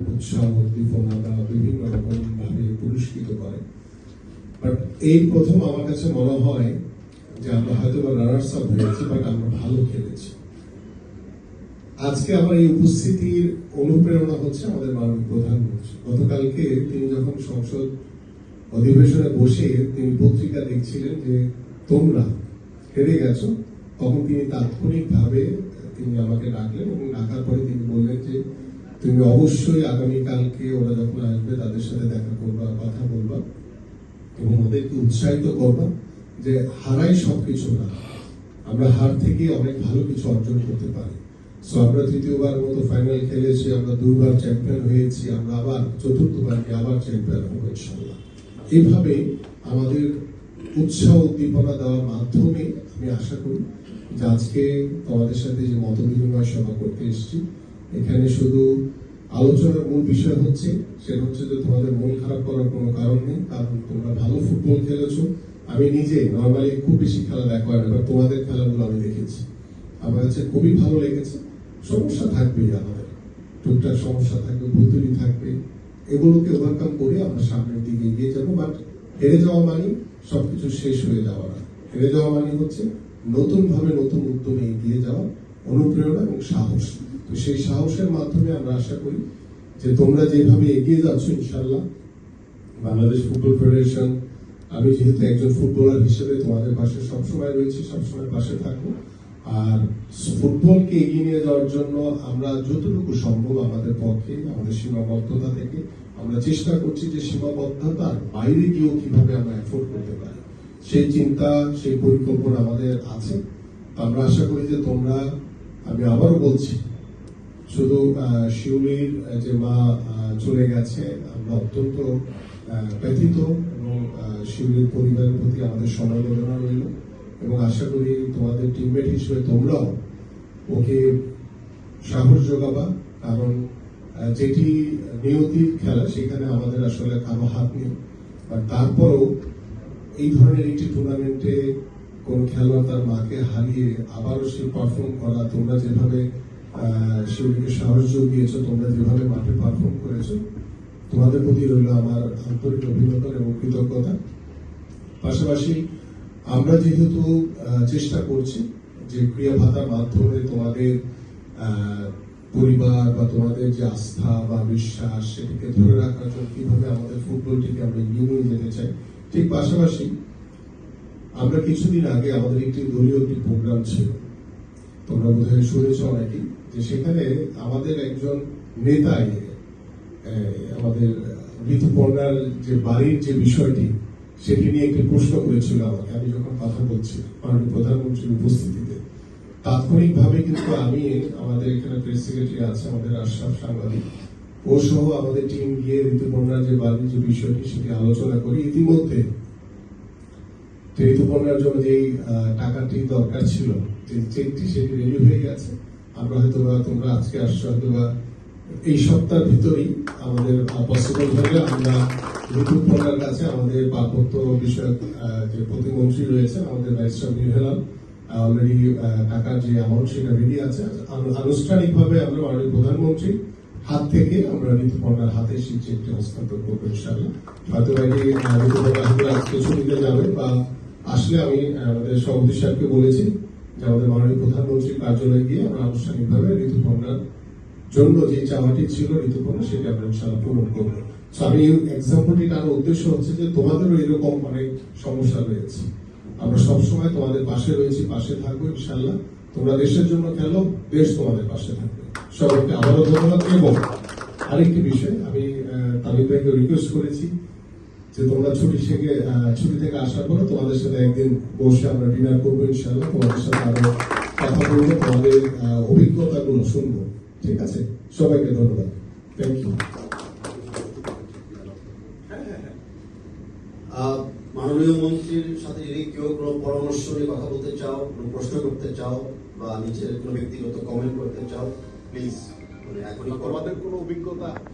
উৎসাহ উদ্দীপনা বা বিভিন্ন রকম ভাবে পুরস্কৃত করে। বাট এই প্রথম আমার কাছে মনে হয় যে আমরা হয়তো বা রানার্স আপ হয়েছি, বাট আমরা ভালো খেলেছি। আজকে আমার এই উপস্থিতির অনুপ্রেরণা হচ্ছে আমাদের মাননীয় প্রধানমন্ত্রী। গতকালকে তিনি যখন সংসদ অধিবেশনে বসে তিনি পত্রিকা দেখছিলেন যে তোমরা হেরে গেছো, তখন তিনি তাৎক্ষণিকভাবে তিনি আমাকে ডাকলেন এবং ডাকার পরে তিনি বললেন যে তুমি অবশ্যই আগামীকালকে ওরা যখন আসবে তাদের সাথে দেখা করবা, কথা বলবা এবং ওদেরকে উৎসাহিত করবা যে হারাই সবকিছু না, আমরা হার থেকে অনেক ভালো কিছু অর্জন করতে পারি। সো আমরা তৃতীয়বার মতো ফাইনাল খেলেছি, আমরা দুইবার চ্যাম্পিয়ন হয়েছি, আমরা আবার চতুর্থবার আবার চ্যাম্পিয়ন হবো ইনশাআল্লাহ। এইভাবে আমাদের উৎসাহ উদ্দীপনা দেওয়ার মাধ্যমে আমি আশা করি যে আজকে তোমাদের সাথে যে মত বিনিময় সভা করতে এসেছি, এখানে শুধু আলোচনার মূল বিষয় হচ্ছে সেটা হচ্ছে যে তোমাদের মন খারাপ করার কোনো কারণ নেই, কারণ তোমরা ভালো ফুটবল খেলেছো। আমি নিজে নর্মালি খুব বেশি খেলা দেখা হয় না, এবার তোমাদের খেলাগুলো আমি দেখেছি, আমার কাছে খুবই ভালো লেগেছে। সমস্যা থাকবেই, আমাদের টুকটাক সমস্যা থাকবে, ভুতুরি থাকবে, এগুলোকে ওভারকাম করে আমরা সামনের দিকে এগিয়ে যাবো। বাট হেরে যাওয়া মানে সবকিছু শেষ হয়ে যাওয়া না, হেরে যাওয়া মানে হচ্ছে নতুন ভাবে নতুন উদ্যমে এগিয়ে যাওয়া, অনুপ্রেরণা এবং সাহস। তো সেই সাহসের মাধ্যমে আমরা আশা করি যে তোমরা যেভাবে এগিয়ে যাচ্ছ ইনশাল্লাহ বাংলাদেশ ফুটবল ফেডারেশন, আমি যেহেতু একজন ফুটবলার হিসেবে তোমাদের পাশে সবসময় রয়েছি, সবসময় পাশে থাকবো। আর ফুটবলকে এগিয়ে নিয়ে যাওয়ার জন্য আমরা যতটুকু সম্ভব আমাদের পক্ষে, আমাদের সীমাবদ্ধতা থেকে আমরা চেষ্টা করছি যে সীমাবদ্ধতার বাইরে গিয়েও কিভাবে আমরা এফোর্ড করতে পারি, সেই চিন্তা, সেই পরিকল্পনা আমাদের আছে। আমরা আশা করি যে তোমরা, আমি আবারও বলছি, শুধু শিউলির যে মা চলে গেছে আমরা অত্যন্ত ব্যথিত এবং শিউলির পরিবারের প্রতি আমাদের সমবেদনা রইল এবং আশা করি তোমাদের টিমমেট হিসেবে তোমরাও ওকে সাহস যোগাবা, কারণ যেটি নিয়তির খেলা সেখানে আমাদের আসলে কারো হাত নেই। আর তারপরও এই ধরনের একটি টুর্নামেন্টে কোন খেলোয়াড় তার মাকে হারিয়ে আবারও সে পারফর্ম করা, তোমরা যেভাবে শিউলিকে সাহস জুগিয়েছ, তোমরা যেভাবে মাঠে পারফর্ম করেছো, তোমাদের প্রতি রইল আমার আন্তরিক অভিনন্দন এবং কৃতজ্ঞতা। পাশাপাশি আমরা যেহেতু চেষ্টা করছি যে ক্রিয়া ভাতার মাধ্যমে তোমাদের পরিবার বা তোমাদের যে আস্থা বা বিশ্বাস সেটিকে ধরে রাখার জন্য কিভাবে আমাদের ফুটবলটিকে আমরা এগিয়ে নিয়ে যেতে চাই, ঠিক পাশাপাশি আমরা কিছুদিন আগে আমাদের একটি দলীয় একটি প্রোগ্রাম ছিল, তোমরা বোধহয় শুনেছ অনেকেই, যে সেখানে আমাদের একজন নেতাই আমাদের ঋতুপর্ণার যে বাড়ির যে বিষয়টি সেটি নিয়ে একটি প্রশ্ন করেছিল আমাকে, আমি যখন কথা বলছি মাননীয় প্রধানমন্ত্রীর উপস্থিতিতে। তাৎক্ষণিকভাবে কিন্তু আমি, আমাদের এখানে প্রেস সেক্রেটারি আছে আমাদের আশরাফ সাংবাদিক, ও সহ আমাদের টিম গিয়ে ঋতুপর্ণার যে বাড়ির যে বিষয়টি সেটি আলোচনা করি। ইতিমধ্যে ঋতুপর্ণার জন্য যেই টাকাটি দরকার ছিল, যে চেকটি, সেটি রেডি হয়ে গেছে। আমরা হয়তো বা, তোমরা আজকে আসছো, হয়তো বা এই সপ্তাহের ভিতরেই আমাদের পসিবল হলে আমরা ঋতুপর্ণার কাছে আমাদের পার্বত্য বিষয়ক যে প্রতিমন্ত্রী রয়েছেন আমাদের ব্যারিস্টার মিরহেলাল, অলরেডি টাকার যে অ্যামাউন্ট সেটা রেডি আছে। আনুষ্ঠানিকভাবে আমরা মাননীয় প্রধানমন্ত্রী হাত থেকে আমরা ঋতুপর্ণার হাতে সেই চেকটি হস্তান্তর করবো ইনশাআল্লাহ। হয়তো এটি ঋতুপর্ণা আজকে ছুটিতে যাবে বা আসলে আমি আমাদের সভাপতি সাহেবকে বলেছি যে আমাদের মাননীয় প্রধানমন্ত্রীর কার্যালয়ে গিয়ে আমরা আনুষ্ঠানিকভাবে ঋতুপর্ণার জন্য যে চাওয়াটি ছিল ঋতুপর্ণা, সেটা আমরা ইনশাআল্লাহ পূরণ করবো। আমি এই এক্সাম্পলটি আরো উদ্দেশ্য হচ্ছে যে তোমাদেরও এরকম অনেক সমস্যা রয়েছে, আমরা সবসময় তোমাদের পাশে রয়েছি, পাশে থাকবো ইনশাআল্লাহ। তোমরা দেশের জন্য খেলো, দেশ তোমাদের পাশে থাকবে। সবাইকে আবারও ধন্যবাদ। এবং আরেকটি বিষয়, আমি তামিম ভাইকে রিকোয়েস্ট করেছি যে তোমরা ছুটি থেকে আসার পরে তোমাদের সাথে একদিন বসে আমরা ডিনার করবো ইনশাআল্লাহ, তোমাদের সাথে আরো কথা বলবো, তোমাদের অভিজ্ঞতাগুলো শুনবো। ঠিক আছে, সবাইকে ধন্যবাদ, থ্যাংক ইউ। মাননীয় মন্ত্রীর সাথে যদি কেউ কোনো পরামর্শ নিয়ে কথা বলতে চাও, কোনো প্রশ্ন করতে চাও বা নিজের কোনো ব্যক্তিগত কমেন্ট করতে চাও, প্লিজ এখনই। আমাদের কোনো অভিজ্ঞতা